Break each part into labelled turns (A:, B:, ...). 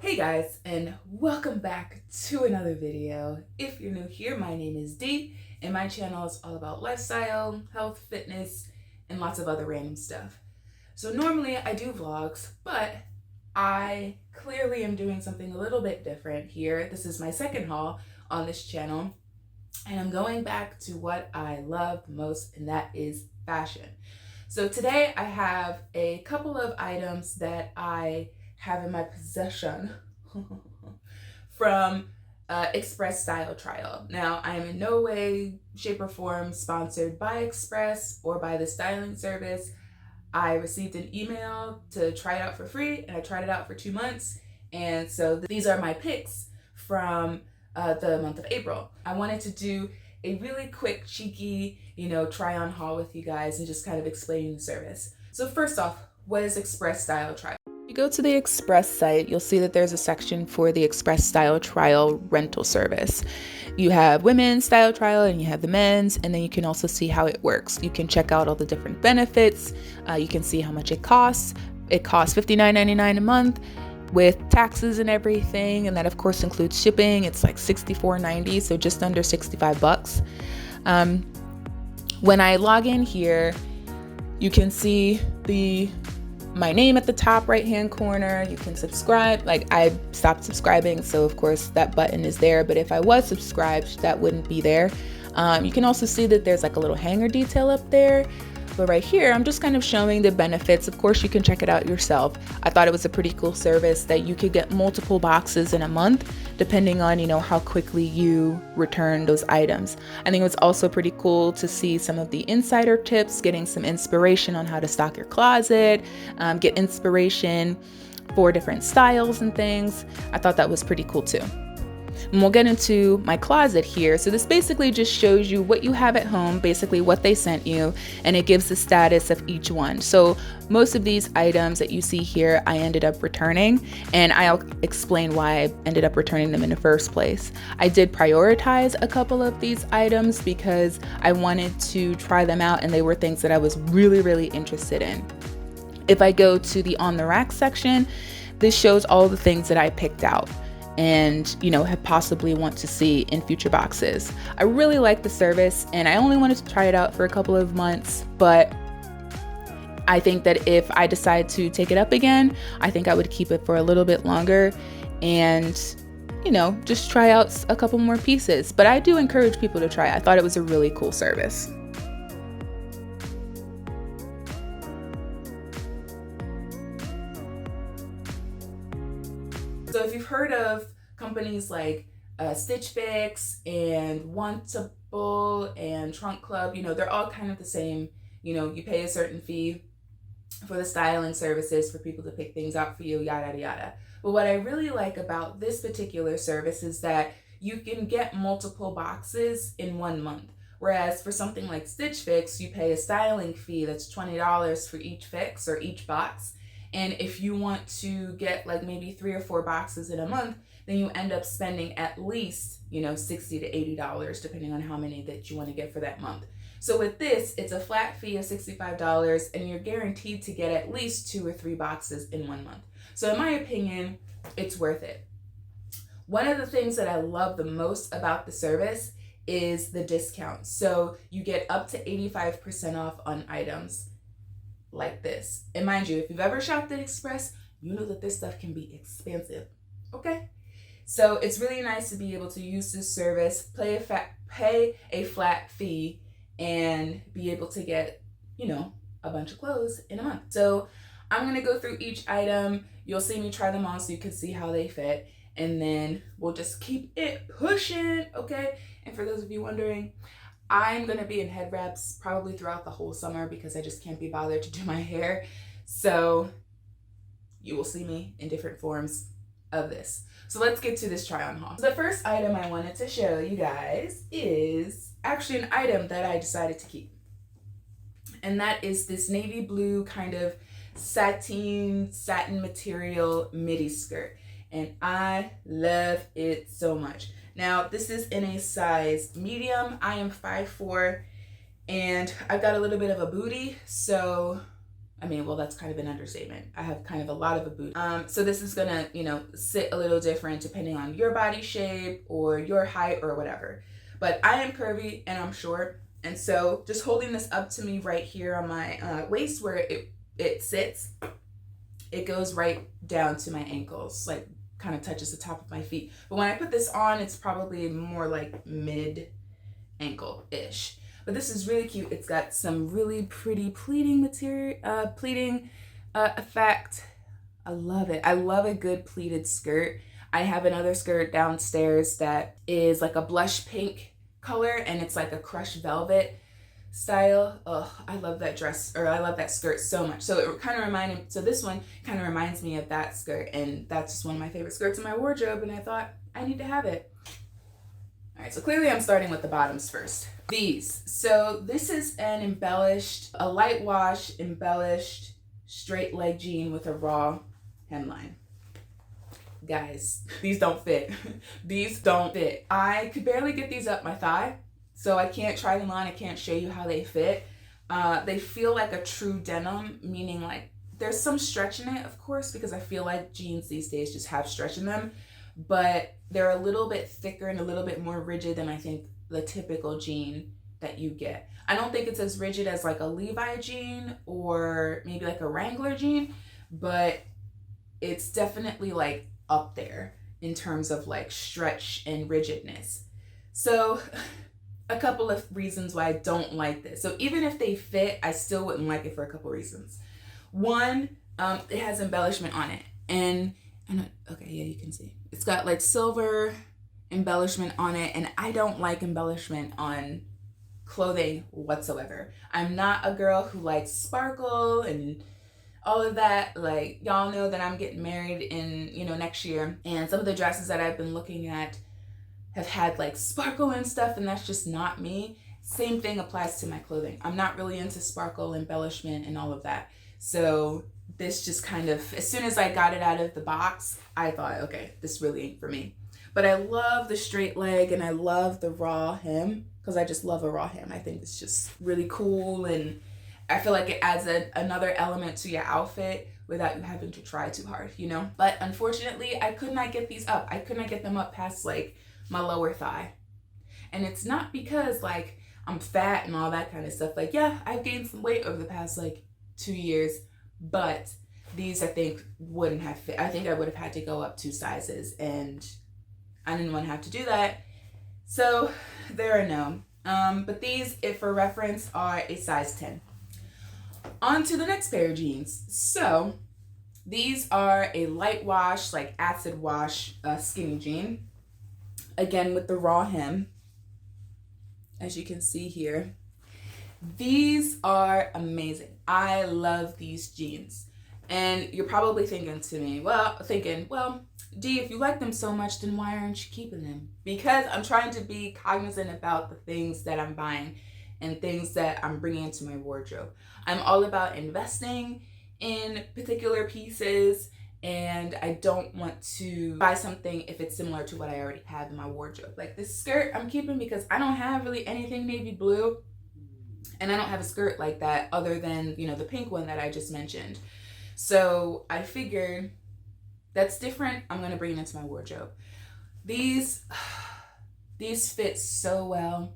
A: Hey guys, and welcome back to another video. If you're new here, my name is Dee, and my channel is all about lifestyle, health, fitness, and lots of other random stuff. So normally I do vlogs, but I clearly am doing something a little bit different here. This is my second haul on this channel, and I'm going back to what I love most, and that is fashion. So today I have a couple of items that I have in my possession from Express Style Trial. Now, I am in no way, shape, or form sponsored by Express or by the styling service. I received an email to try it out for free, and I tried it out for 2 months. And so these are my picks from the month of April. I wanted to do a really quick, cheeky, try on haul with you guys and just kind of explaining the service. So first off, what is Express Style Trial? If you go to the Express site, you'll see that there's a section for the Express Style Trial rental service. You have women's style trial and you have the men's, and then you can also see how it works. You can check out all the different benefits. You can see how much it costs. It costs $59.99 a month with taxes and everything, and that of course includes shipping. It's like $64.90, so just under $65. When I log in here, you can see my name at the top right hand corner. You can subscribe. Like, I stopped subscribing, so of course that button is there, but if I was subscribed, that wouldn't be there. You can also see that there's like a little hanger detail up there, but right here I'm just kind of showing the benefits. Of course you can check it out yourself. I thought it was a pretty cool service that you could get multiple boxes in a month depending on how quickly you return those items. I think it was also pretty cool to see some of the insider tips, getting some inspiration on how to stock your closet, get inspiration for different styles and things. I thought that was pretty cool too. And we'll get into my closet here. So this basically just shows you what you have at home, basically what they sent you, and it gives the status of each one. So most of these items that you see here, I ended up returning, and I'll explain why I ended up returning them in the first place. I did prioritize a couple of these items because I wanted to try them out, and they were things that I was really interested in. If I go to the on the rack section, this shows all the things that I picked out and have possibly want to see in future boxes. I really like the service, and I only wanted to try it out for a couple of months, but I think that if I decide to take it up again, I think I would keep it for a little bit longer and just try out a couple more pieces. But I do encourage people to try it. I thought it was a really cool service. So if you've heard of companies like Stitch Fix and Wantable and Trunk Club, they're all kind of the same. You pay a certain fee for the styling services for people to pick things out for you, yada yada. But what I really like about this particular service is that you can get multiple boxes in 1 month. Whereas for something like Stitch Fix, you pay a styling fee that's $20 for each fix or each box. And if you want to get like maybe 3 or 4 boxes in a month, then you end up spending at least, $60 to $80, depending on how many that you want to get for that month. So with this, it's a flat fee of $65, and you're guaranteed to get at least 2 or 3 boxes in 1 month. So in my opinion, it's worth it. One of the things that I love the most about the service is the discount. So you get up to 85% off on items like this. And mind you, if you've ever shopped at Express, you know that this stuff can be expensive. Okay? So it's really nice to be able to use this service, pay a flat fee, and be able to get, a bunch of clothes in a month. So I'm going to go through each item. You'll see me try them on so you can see how they fit. And then we'll just keep it pushing, okay? And for those of you wondering, I'm going to be in head wraps probably throughout the whole summer because I just can't be bothered to do my hair. So you will see me in different forms of this. So let's get to this try on haul. The first item I wanted to show you guys is actually an item that I decided to keep. And that is this navy blue kind of satin material midi skirt. And I love it so much. Now, this is in a size medium. I am 5'4", and I've got a little bit of a booty, so I mean, well, that's kind of an understatement. I have kind of a lot of a boot. So this is gonna, you know, sit a little different depending on your body shape or your height or whatever. But I am curvy and I'm short. And so just holding this up to me right here on my waist where it sits, it goes right down to my ankles, like kind of touches the top of my feet. But when I put this on, it's probably more like mid ankle-ish. But this is really cute. It's got some really pretty pleating material, effect. I love it. I love a good pleated skirt. I have another skirt downstairs that is like a blush pink color, and it's like a crushed velvet style. Oh, I love that dress, or I love that skirt so much. So it kind of so this one kind of reminds me of that skirt, and that's just one of my favorite skirts in my wardrobe, and I thought I need to have it. All right, so clearly I'm starting with the bottoms first. These. So this is a light wash embellished straight leg jean with a raw hemline. Guys, these don't fit. These don't fit. I could barely get these up my thigh, so I can't try them on. I can't show you how they fit. They feel like a true denim, meaning like there's some stretch in it, of course, because I feel like jeans these days just have stretch in them, but they're a little bit thicker and a little bit more rigid than I think the typical jean that you get. I don't think it's as rigid as like a Levi jean or maybe like a Wrangler jean, but it's definitely like up there in terms of like stretch and rigidness. So a couple of reasons why I don't like this. So even if they fit, I still wouldn't like it for a couple reasons. One, it has embellishment on it, and okay, yeah, you can see it's got like silver embellishment on it, and I don't like embellishment on clothing whatsoever. I'm not a girl who likes sparkle and all of that. Like, y'all know that I'm getting married in, you know, next year, and some of the dresses that I've been looking at have had like sparkle and stuff, and that's just not me. Same thing applies to my clothing. I'm not really into sparkle, embellishment, and all of that. So this just kind of, as soon as I got it out of the box, I thought, okay, this really ain't for me. But I love the straight leg, and I love the raw hem, because I just love a raw hem. I think it's just really cool, and I feel like it adds another element to your outfit without you having to try too hard, you know? But unfortunately, I could not get these up. I could not get them up past like my lower thigh. And it's not because like I'm fat and all that kind of stuff. Like, yeah, I've gained some weight over the past like 2 years, but these I think wouldn't have fit. I think I would have had to go up 2 sizes, and I didn't want to have to do that. So there are no. But these, if for reference, are a size 10. On to the next pair of jeans. So these are a light wash, like acid wash skinny jean. Again, with the raw hem, as you can see here. These are amazing. I love these jeans. And you're probably thinking, well, Dee, if you like them so much, then why aren't you keeping them? Because I'm trying to be cognizant about the things that I'm buying and things that I'm bringing into my wardrobe. I'm all about investing in particular pieces, and I don't want to buy something if it's similar to what I already have in my wardrobe. Like this skirt I'm keeping because I don't have really anything navy blue, and I don't have a skirt like that other than, you know, the pink one that I just mentioned. So I figured that's different. I'm gonna bring it into my wardrobe. These fit so well.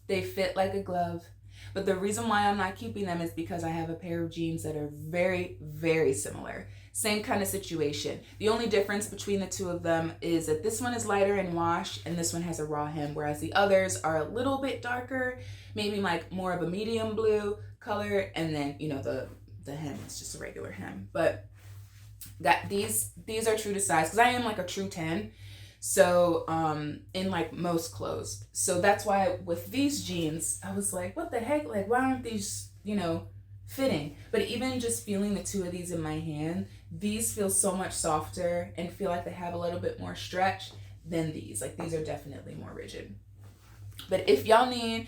A: They fit like a glove. But the reason why I'm not keeping them is because I have a pair of jeans that are very, very similar. Same kind of situation. The only difference between the two of them is that this one is lighter in wash and this one has a raw hem, whereas the others are a little bit darker, maybe like more of a medium blue color, and then, you know, the hem is just a regular hem. But that these are true to size, because I am like a true 10. So in like most clothes. So that's why with these jeans, I was like, what the heck? Like, why aren't these, you know, fitting? But even just feeling the two of these in my hand, these feel so much softer and feel like they have a little bit more stretch than these. Like, these are definitely more rigid. But if y'all need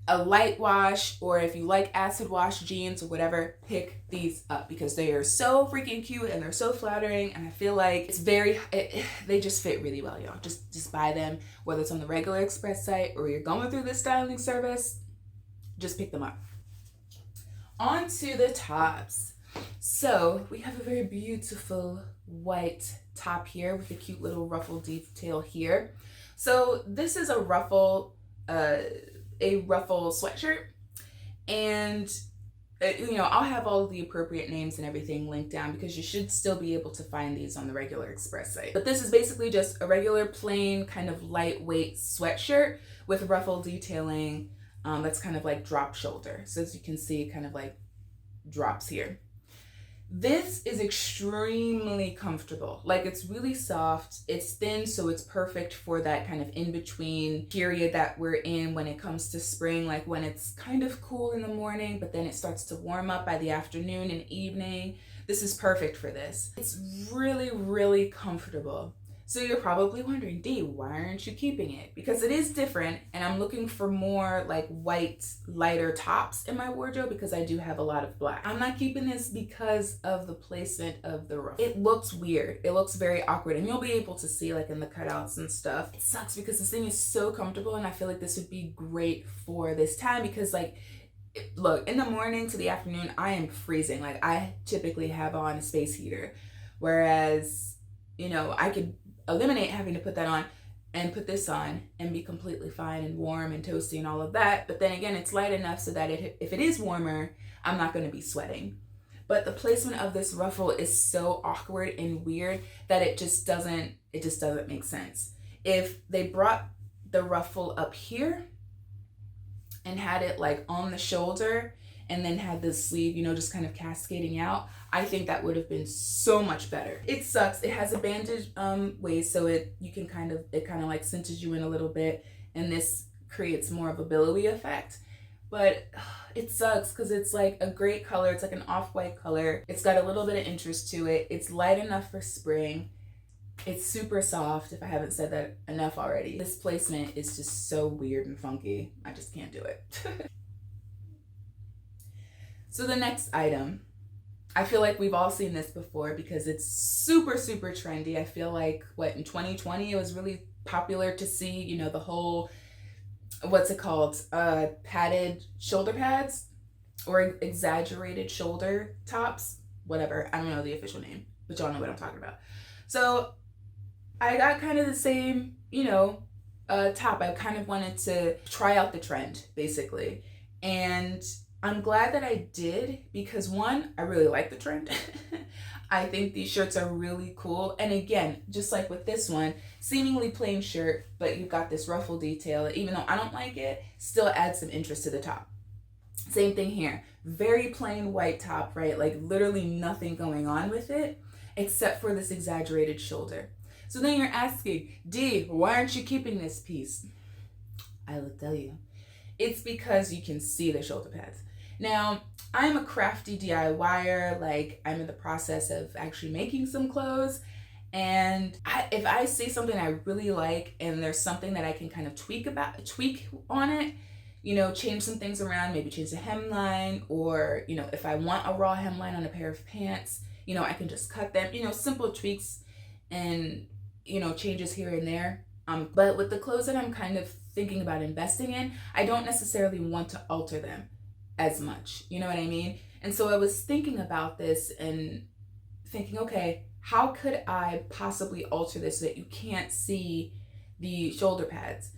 A: a light wash, or if you like acid wash jeans or whatever, pick these up because they are so freaking cute and they're so flattering, and I feel like it's they just fit really well, y'all. Just buy them, whether it's on the regular express site or you're going through this styling service, just pick them up. On to the tops. So we have a very beautiful white top here with a cute little ruffle detail here. So this is a ruffle sweatshirt, and I'll have all of the appropriate names and everything linked down because you should still be able to find these on the regular Express site. But this is basically just a regular plain kind of lightweight sweatshirt with ruffle detailing that's kind of like drop shoulder. So as you can see, kind of like drops here. This is extremely comfortable. Like, it's really soft, it's thin, so it's perfect for that kind of in-between period that we're in when it comes to spring, like when it's kind of cool in the morning, but then it starts to warm up by the afternoon and evening. This is perfect for this. It's really, really comfortable. So you're probably wondering, Dee, why aren't you keeping it? Because it is different, and I'm looking for more like white, lighter tops in my wardrobe because I do have a lot of black. I'm not keeping this because of the placement of the ruffle. It looks weird. It looks very awkward, and you'll be able to see like in the cutouts and stuff. It sucks because this thing is so comfortable, and I feel like this would be great for this time because like, look, in the morning to the afternoon, I am freezing. Like, I typically have on a space heater, whereas, I could eliminate having to put that on and put this on and be completely fine and warm and toasty and all of that. But then again, it's light enough so that if it is warmer, I'm not going to be sweating. But the placement of this ruffle is so awkward and weird that it just doesn't make sense. If they brought the ruffle up here and had it like on the shoulder and then had the sleeve, just kind of cascading out, I think that would have been so much better. It sucks. It has a bandage waist, so it kind of like cinches you in a little bit, and this creates more of a billowy effect. But it sucks because it's like a great color. It's like an off-white color. It's got a little bit of interest to it. It's light enough for spring. It's super soft, if I haven't said that enough already. This placement is just so weird and funky. I just can't do it. So the next item, I feel like we've all seen this before because it's super, super trendy. I feel like, in 2020, it was really popular to see, the whole, what's it called? Padded shoulder pads or exaggerated shoulder tops, whatever. I don't know the official name, but y'all know what I'm talking about. So I got kind of the same, top. I kind of wanted to try out the trend, basically. And I'm glad that I did because, one, I really like the trend. I think these shirts are really cool. And again, just like with this one, seemingly plain shirt, but you've got this ruffle detail that, even though I don't like it, still adds some interest to the top. Same thing here. Very plain white top, right? Like literally nothing going on with it except for this exaggerated shoulder. So then you're asking, Dee, why aren't you keeping this piece? I will tell you. It's because you can see the shoulder pads. Now, I'm a crafty DIYer, like I'm in the process of actually making some clothes, and if I see something I really like and there's something that I can kind of tweak on it, change some things around, maybe change the hemline, or, if I want a raw hemline on a pair of pants, I can just cut them, simple tweaks and, changes here and there. But with the clothes that I'm kind of thinking about investing in, I don't necessarily want to alter them as much, you know what I mean? And so I was thinking about this and thinking, okay, how could I possibly alter this so that you can't see the shoulder pads?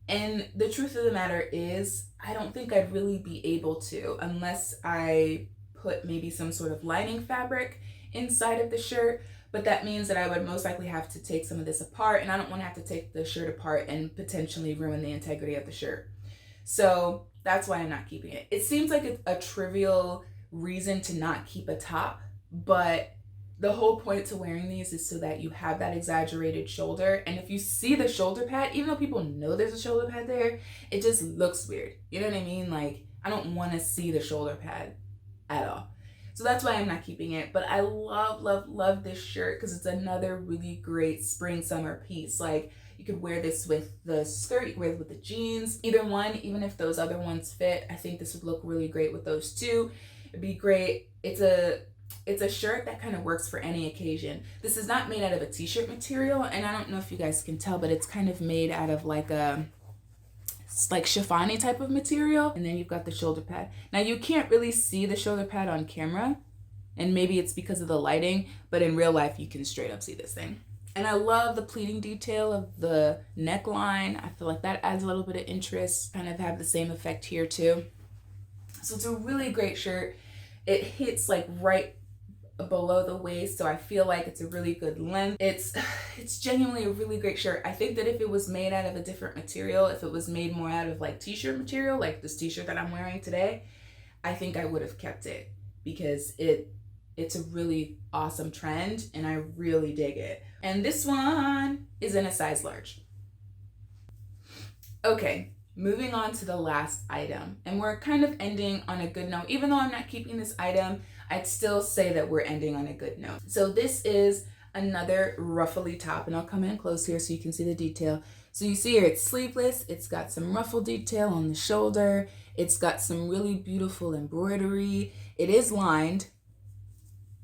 A: And the truth of the matter is, I don't think I'd really be able to unless I put maybe some sort of lining fabric inside of the shirt. But that means that I would most likely have to take some of this apart, and I don't want to have to take the shirt apart and potentially ruin the integrity of the shirt. So that's why I'm not keeping it. It seems like a trivial reason to not keep a top, but the whole point to wearing these is so that you have that exaggerated shoulder. And if you see the shoulder pad, even though people know there's a shoulder pad there, it just looks weird. You know what I mean? Like, I don't want to see the shoulder pad at all. So that's why I'm not keeping it. But I love, love, love this shirt because it's another really great spring summer piece. Like, you could wear this with the skirt, you could wear it with the jeans, either one, even if those other ones fit. I think this would look really great with those too. It'd be great. It's a shirt that kind of works for any occasion. This is not made out of a t-shirt material, and I don't know if you guys can tell, but it's kind of made out of like a like chiffon-y type of material. And then you've got the shoulder pad. Now you can't really see the shoulder pad on camera, and maybe it's because of the lighting, but in real life you can straight up see this thing. And I love the pleating detail of the neckline. I feel like that adds a little bit of interest. Kind of have the same effect here too. So it's a really great shirt. It hits like right below the waist, so I feel like it's a really good length. It's genuinely a really great shirt. I think that if it was made out of a different material, if it was made more out of like t-shirt material, like this t-shirt that I'm wearing today, I think I would have kept it, because it's a really awesome trend and I really dig it. And this one is in a size large. Okay, moving on to the last item, and we're kind of ending on a good note. Even though I'm not keeping this item, I'd still say that we're ending on a good note. So this is another ruffly top, and I'll come in close here so you can see the detail. So you see here it's sleeveless, it's got some ruffle detail on the shoulder, it's got some really beautiful embroidery. It is lined,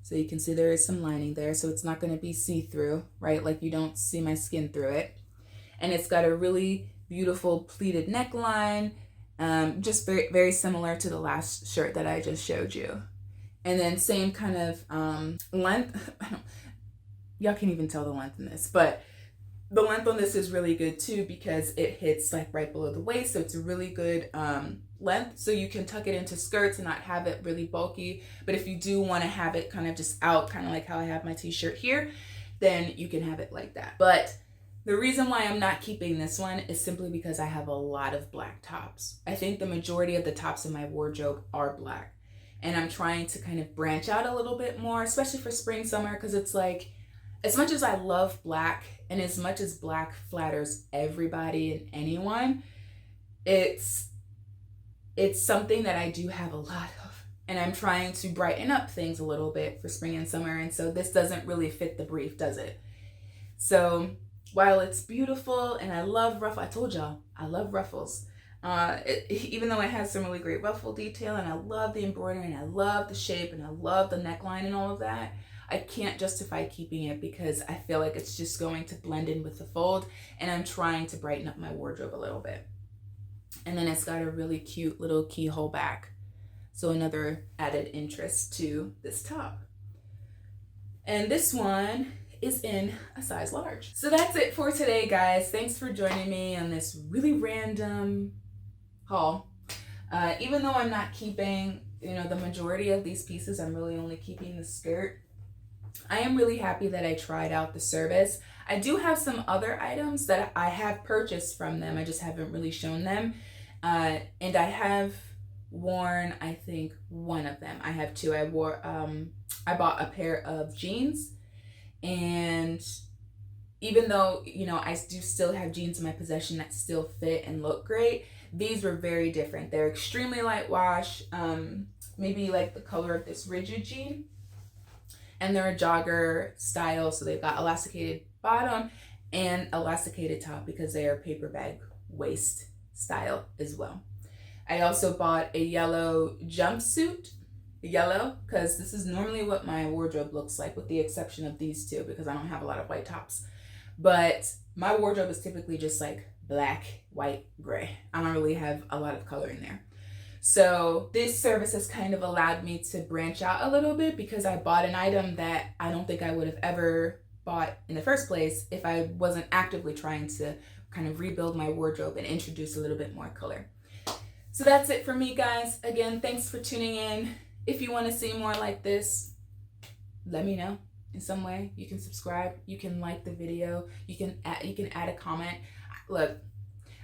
A: so you can see there is some lining there, so it's not going to be see-through, right? Like you don't see my skin through it. And it's got a really beautiful pleated neckline, just very, very similar to the last shirt that I just showed you. And then same kind of length. Y'all can't even tell the length in this, but the length on this is really good too, because it hits like right below the waist, so it's a really good length. So you can tuck it into skirts and not have it really bulky. But if you do want to have it kind of just out, kind of like how I have my t-shirt here, then you can have it like that. But the reason why I'm not keeping this one is simply because I have a lot of black tops. I think the majority of the tops in my wardrobe are black. And I'm trying to kind of branch out a little bit more, especially for spring, summer, because it's like, as much as I love black and as much as black flatters everybody and anyone, it's something that I do have a lot of. And I'm trying to brighten up things a little bit for spring and summer. And so this doesn't really fit the brief, does it? So while it's beautiful and I love ruffle, I told y'all, I love ruffles. Even though it has some really great ruffle detail and I love the embroidery and I love the shape and I love the neckline and all of that, I can't justify keeping it because I feel like it's just going to blend in with the fold, and I'm trying to brighten up my wardrobe a little bit. And then it's got a really cute little keyhole back, so another added interest to this top. And this one is in a size large. So that's it for today, guys. Thanks for joining me on this really random haul. Even though I'm not keeping, the majority of these pieces, I'm really only keeping the skirt. I am really happy that I tried out the service. I do have some other items that I have purchased from them. I just haven't really shown them. And I have worn, I think, one of them. I have two. I bought a pair of jeans, and even though, I do still have jeans in my possession that still fit and look great, these were very different. They're extremely light wash, maybe like the color of this rigid jean. And they're a jogger style, so they've got elasticated bottom and elasticated top because they are paper bag waist style as well. I also bought a yellow jumpsuit, yellow, because this is normally what my wardrobe looks like, with the exception of these two, because I don't have a lot of white tops. But my wardrobe is typically just like black, white, gray. I don't really have a lot of color in there. So this service has kind of allowed me to branch out a little bit, because I bought an item that I don't think I would have ever bought in the first place if I wasn't actively trying to kind of rebuild my wardrobe and introduce a little bit more color. So that's it for me, guys. Again, thanks for tuning in. If you want to see more like this, let me know in some way. You can subscribe, you can like the video, you can add a comment. Look,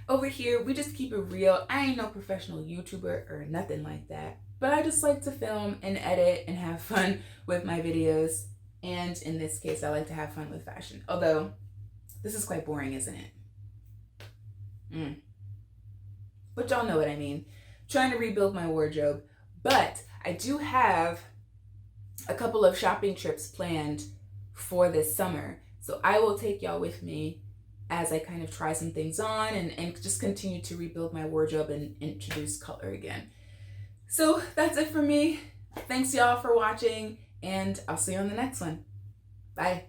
A: over here, we just keep it real. I ain't no professional YouTuber or nothing like that, but I just like to film and edit and have fun with my videos. And in this case, I like to have fun with fashion. Although, this is quite boring, isn't it? But y'all know what I mean. Trying to rebuild my wardrobe. But I do have a couple of shopping trips planned for this summer. So I will take y'all with me as I kind of try some things on and just continue to rebuild my wardrobe and introduce color again. So that's it for me. Thanks y'all for watching, and I'll see you on the next one. Bye.